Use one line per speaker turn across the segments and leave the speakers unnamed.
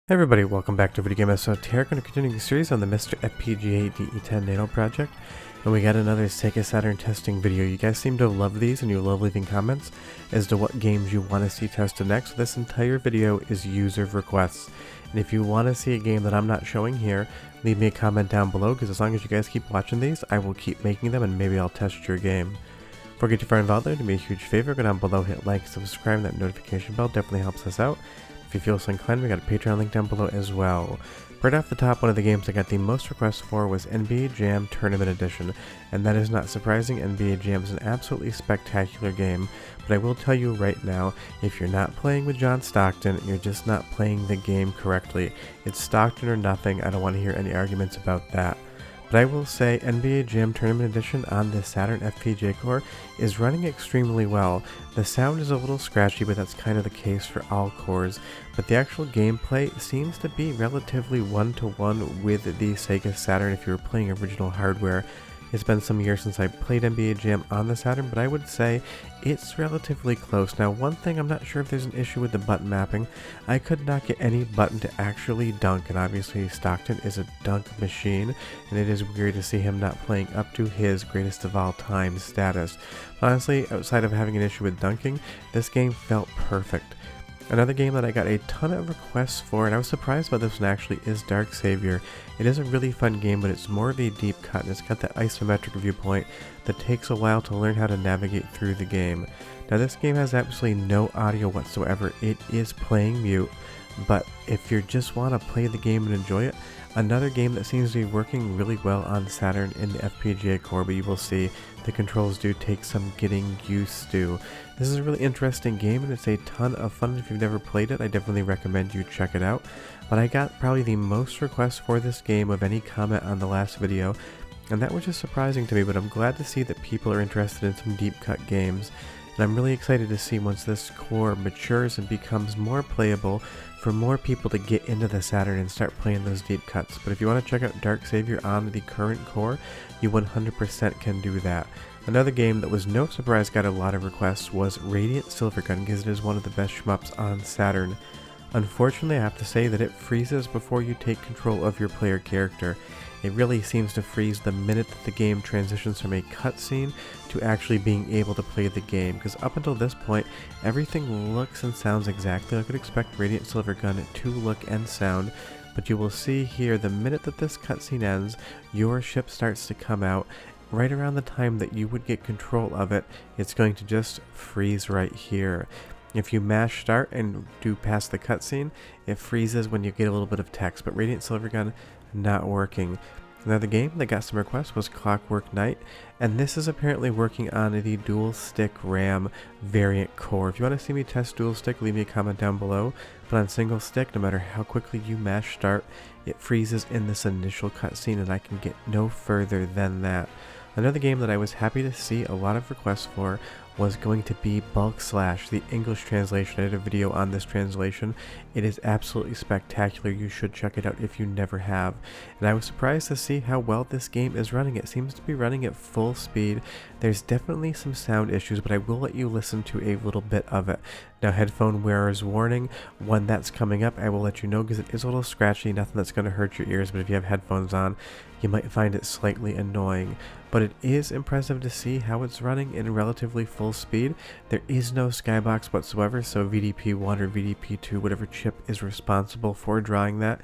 Hey everybody, welcome back to Video Game Episode. Here, going to continue the series on the MiSter FPGA DE10 Nano project, and we got another Sega Saturn testing video. You guys seem to love these, and you love leaving comments as to what games you want to see tested next. So this entire video is user requests, and if you want to see a game that I'm not showing here, leave me a comment down below, because as long as you guys keep watching these, I will keep making them, and maybe I'll test your game. Before we get too far involved, do me a huge favor, go down below, hit like, subscribe, and that notification bell definitely helps us out. If you feel so inclined, we got a Patreon link down below as well. Right off the top, one of the games I got the most requests for was NBA Jam Tournament Edition, and that is not surprising. NBA Jam is an absolutely spectacular game, but I will tell you right now, if you're not playing with John Stockton, you're just not playing the game correctly. It's Stockton or nothing. I don't want to hear any arguments about that. But I will say NBA Jam Tournament Edition on the Saturn FPGA core is running extremely well. The sound is a little scratchy, but that's kind of the case for all cores. But the actual gameplay seems to be relatively one-to-one with the Sega Saturn if you were playing original hardware. It's been some years since I played NBA Jam on the Saturn, but I would say it's relatively close. Now, one thing, I'm not sure if there's an issue with the button mapping. I could not get any button to actually dunk, and obviously Stockton is a dunk machine, and it is weird to see him not playing up to his greatest of all time status. Honestly, outside of having an issue with dunking, this game felt perfect. Another game that I got a ton of requests for, and I was surprised about this one actually, is Dark Savior. It is a really fun game, but it's more of a deep cut, and it's got that isometric viewpoint that takes a while to learn how to navigate through the game. Now this game has absolutely no audio whatsoever. It is playing mute, but if you just want to play the game and enjoy it, another game that seems to be working really well on Saturn in the FPGA core, but you will see the controls do take some getting used to. This is a really interesting game, and it's a ton of fun. If you've never played it, I definitely recommend you check it out. But I got probably the most requests for this game of any comment on the last video, and that was just surprising to me, but I'm glad to see that people are interested in some deep cut games. And I'm really excited to see once this core matures and becomes more playable for more people to get into the Saturn and start playing those deep cuts. But if you want to check out Dark Savior on the current core, you 100% can do that. Another game that was no surprise got a lot of requests was Radiant Silvergun, because it is one of the best shmups on Saturn. Unfortunately, I have to say that it freezes before you take control of your player character. It really seems to freeze the minute that the game transitions from a cutscene to actually being able to play the game, because up until this point, everything looks and sounds exactly like I could expect Radiant Silvergun to look and sound. But you will see here, the minute that this cutscene ends, your ship starts to come out. Right around the time that you would get control of it, it's going to just freeze right here. If you mash start and do past the cutscene, it freezes when you get a little bit of text, but Radiant Silvergun not working. Another game that got some requests was Clockwork Knight, and this is apparently working on the dual stick RAM variant core. If you want to see me test dual stick, leave me a comment down below, but on single stick, no matter how quickly you mash start, it freezes in this initial cutscene, and I can get no further than that. Another game that I was happy to see a lot of requests for was going to be Bulk Slash, the English translation. I did a video on this translation. It is absolutely spectacular. You should check it out if you never have. And I was surprised to see how well this game is running. It seems to be running at full speed. There's definitely some sound issues, but I will let you listen to a little bit of it. Now, headphone wearers warning, when that's coming up, I will let you know, because it is a little scratchy, nothing that's going to hurt your ears, but if you have headphones on, you might find it slightly annoying. But it is impressive to see how it's running in relatively full speed. There is no skybox whatsoever, so VDP1 or VDP2, whatever chip is responsible for drawing that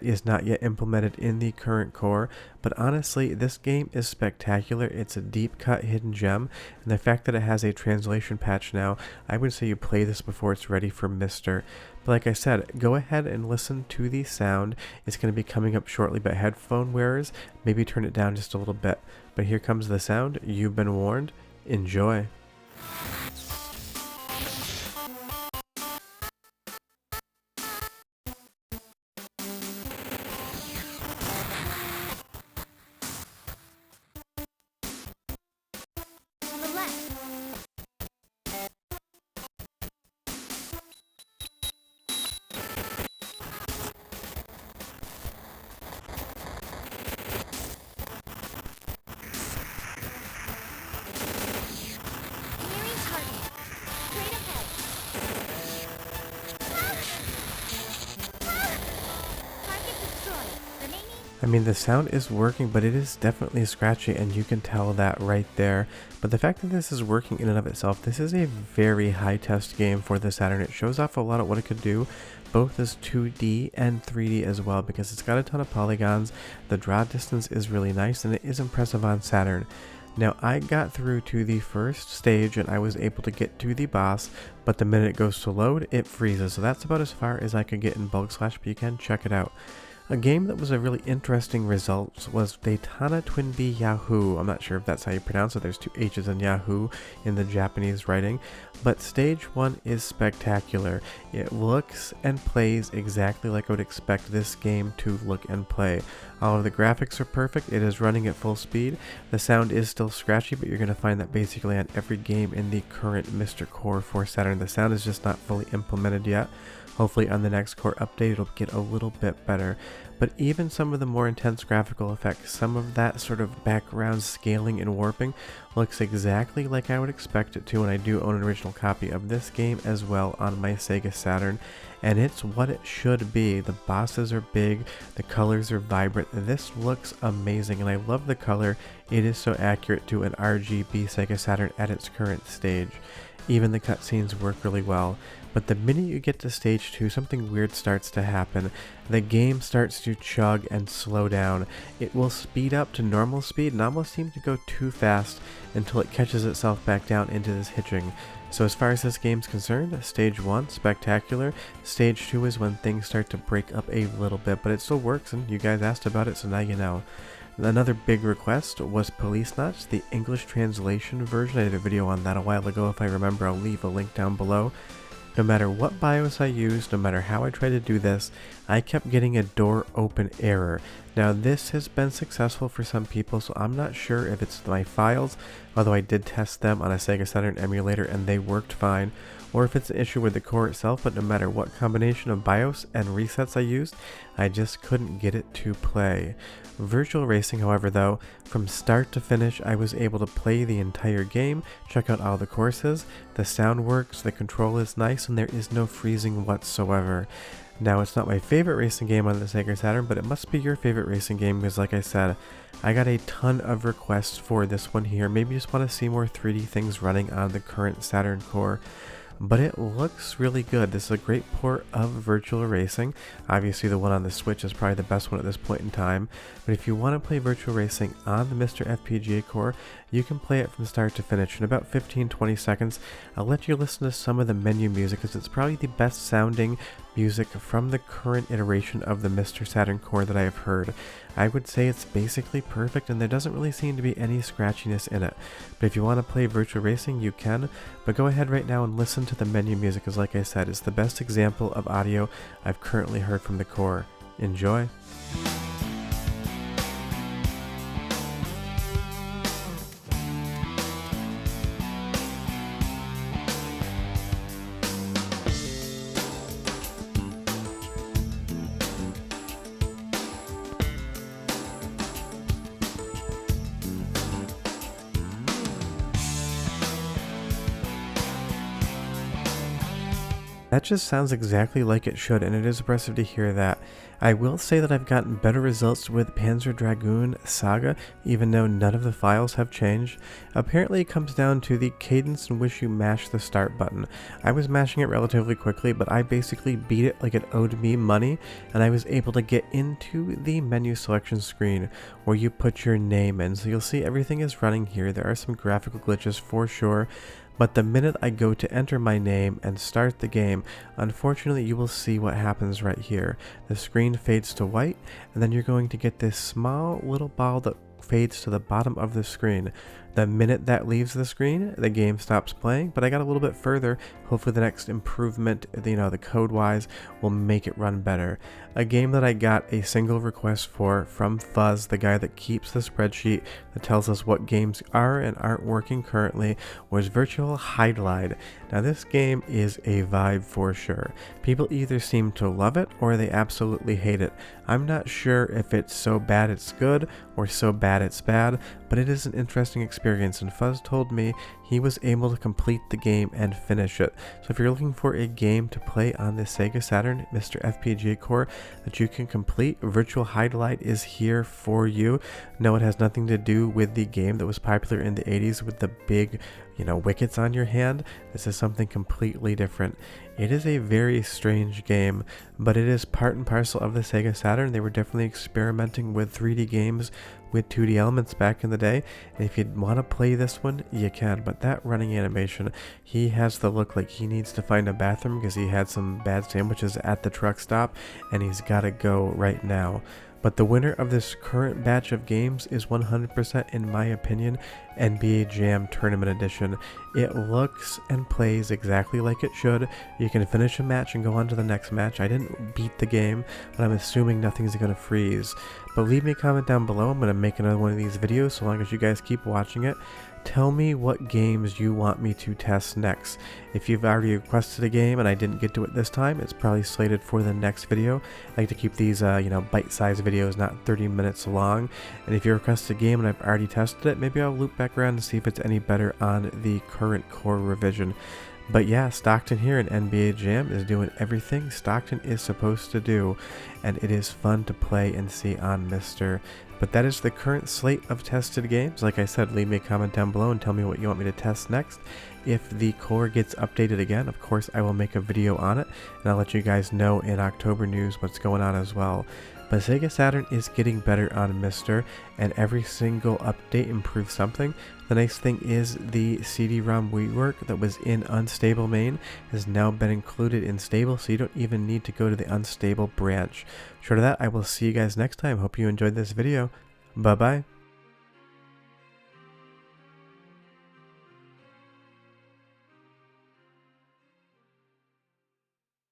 is not yet implemented in the current core. But honestly, this game is spectacular. It's a deep cut hidden gem, and the fact that it has a translation patch now, I would say you play this before it's ready for MiSter. But like I said, go ahead and listen to the sound. It's going to be coming up shortly, but headphone wearers, maybe turn it down just a little bit. But here comes the sound. You've been warned. Enjoy.
Target
I mean, the sound is working, but it is definitely scratchy, and you can tell that right there. But the fact that this is working in and of itself, this is a very high test game for the Saturn. It shows off a lot of what it could do, both as 2D and 3D as well, because it's got a ton of polygons. The draw distance is really nice, and it is impressive on Saturn. Now, I got through to the first stage and I was able to get to the boss, but the minute it goes to load, it freezes. So that's about as far as I could get in Bulk Slash, but you can check it out. A game that was a really interesting result was Daytona Twin Bee Yahoo. I'm not sure if that's how you pronounce it. There's two H's in Yahoo in the Japanese writing. But stage 1 is spectacular. It looks and plays exactly like I would expect this game to look and play. All of the graphics are perfect. It is running at full speed. The sound is still scratchy, but you're going to find that basically on every game in the current MiSter core for Saturn. The sound is just not fully implemented yet. Hopefully on the next core update it'll get a little bit better. But even some of the more intense graphical effects, some of that sort of background scaling and warping looks exactly like I would expect it to, and I do own an original copy of this game as well on my Sega Saturn, and it's what it should be. The bosses are big, the colors are vibrant, this looks amazing, and I love the color. It is so accurate to an RGB Sega Saturn at its current stage. Even the cutscenes work really well. But the minute you get to stage 2, something weird starts to happen. The game starts to chug and slow down. It will speed up to normal speed and almost seem to go too fast until it catches itself back down into this hitching. So as far as this game's concerned, stage 1, spectacular. Stage 2 is when things start to break up a little bit, but it still works, and you guys asked about it, so now you know. Another big request was Police Knots, the English translation version. I did a video on that a while ago. If I remember, I'll leave a link down below. No matter what BIOS I used, no matter how I tried to do this, I kept getting a door open error. Now this has been successful for some people, so I'm not sure if it's my files, although I did test them on a Sega Saturn emulator and they worked fine, or if it's an issue with the core itself, but no matter what combination of BIOS and resets I used, I just couldn't get it to play. Virtual Racing, however, though, from start to finish, I was able to play the entire game, check out all the courses, the sound works, the control is nice, and there is no freezing whatsoever. Now, it's not my favorite racing game on the Sega Saturn, but it must be your favorite racing game because, like I said, I got a ton of requests for this one here. Maybe you just want to see more 3D things running on the current Saturn core. But it looks really good. This is a great port of Virtual Racing. Obviously the one on the Switch is probably the best one at this point in time, but if you want to play Virtual Racing on the MiSter FPGA core, you can play it from start to finish in about 15-20 seconds. I'll let you listen to some of the menu music because it's probably the best sounding music from the current iteration of the MiSter Saturn core that I have heard. I would say it's basically perfect and there doesn't really seem to be any scratchiness in it. But if you want to play Virtual Racing, you can, but go ahead right now and listen to the menu music because, like I said, it's the best example of audio I've currently heard from the core. Enjoy! That just sounds exactly like it should, and it is impressive to hear that. I will say that I've gotten better results with Panzer Dragoon Saga, even though none of the files have changed. Apparently it comes down to the cadence in which you mash the start button. I was mashing it relatively quickly, but I basically beat it like it owed me money, and I was able to get into the menu selection screen where you put your name in. So you'll see everything is running here. There are some graphical glitches for sure. But the minute I go to enter my name and start the game, unfortunately you will see what happens right here. The screen fades to white, and then you're going to get this small little ball that fades to the bottom of the screen. The minute that leaves the screen, the game stops playing, but I got a little bit further. Hopefully the next improvement, the code-wise, will make it run better. A game that I got a single request for from Fuzz, the guy that keeps the spreadsheet that tells us what games are and aren't working currently, was Virtual Hydlide. Now this game is a vibe for sure. People either seem to love it or they absolutely hate it. I'm not sure if it's so bad it's good or so bad it's bad, but it is an interesting experience, and Fuzz told me he was able to complete the game and finish it. So if you're looking for a game to play on the Sega Saturn MiSter FPGA core that you can complete, Virtual Highlight is here for you. No, it has nothing to do with the game that was popular in the 80s with the big, wickets on your hand. This is something completely different. It is a very strange game, but it is part and parcel of the Sega Saturn. They were definitely experimenting with 3D games with 2D elements back in the day, and if you want to play this one, you can. But that running animation, he has the look like he needs to find a bathroom because he had some bad sandwiches at the truck stop, and he's got to go right now. But the winner of this current batch of games is 100%, in my opinion, NBA Jam Tournament Edition. It looks and plays exactly like it should. You can finish a match and go on to the next match. I didn't beat the game, but I'm assuming nothing's going to freeze. But leave me a comment down below. I'm going to make another one of these videos so long as you guys keep watching it. Tell me what games you want me to test next. If you've already requested a game and I didn't get to it this time, it's probably slated for the next video. I like to keep these, bite-sized videos, not 30 minutes long. And if you request a game and I've already tested it, maybe I'll loop back around and see if it's any better on the current core revision. But yeah, Stockton here in NBA Jam is doing everything Stockton is supposed to do, and it is fun to play and see on MiSter. But that is the current slate of tested games. Like I said, leave me a comment down below and tell me what you want me to test next. If the core gets updated again, of course I will make a video on it, and I'll let you guys know in October news what's going on as well. But Sega Saturn is getting better on MiSter, and every single update improves something. The nice thing is the CD-ROM rework that was in unstable main has now been included in stable, so you don't even need to go to the unstable branch. Short of that, I will see you guys next time. Hope you enjoyed this video. Bye-bye.